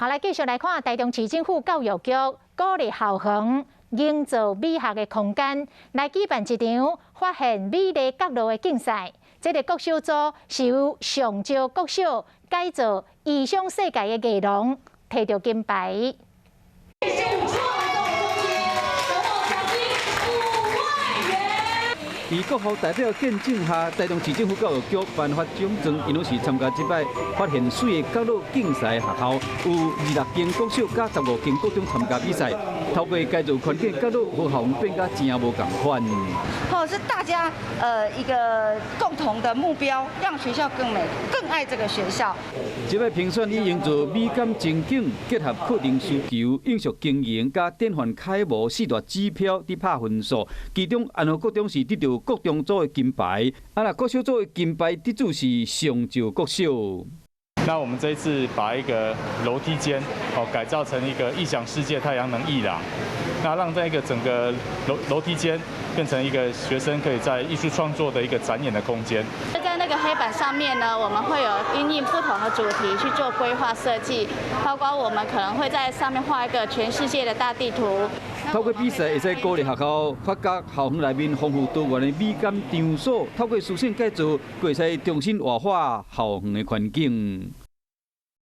好，来继续来看台中市政府教育局鼓励校园营造美学的空间，来举办一场发现美丽角落的竞赛。这个国小组是由上招国小改造异想世界的艺廊，摕到金牌。 在国校代表见证下，台中市政府教育局颁发奖状，因拢是参加这摆发现水的角落竞赛学校，有26间国小加15间国中参加比赛。透过改造环境角落，和校园变甲真无共款。是大家一个共同的目标，让学校更美，更爱这个学校。这摆评选以营造美感情景，结合课程需求、应属经营加典范楷模4大指标伫拍分数，其中安和国中是得到国中组的金牌，国小组的金牌得主是上招国小。 那我们这一次把一个楼梯间改造成一个异想世界太阳能艺廊，那让这个整个楼梯间变成一个学生可以在艺术创作的一个展演的空间。在那个黑板上面呢，我们会有因应不同的主题去做规划设计，包括我们可能会在上面画一个全世界的大地图。 透过比赛，会使鼓励学校发掘校园内面丰富多元的美感场所，透过思想改造，会使重新活化校园的环境。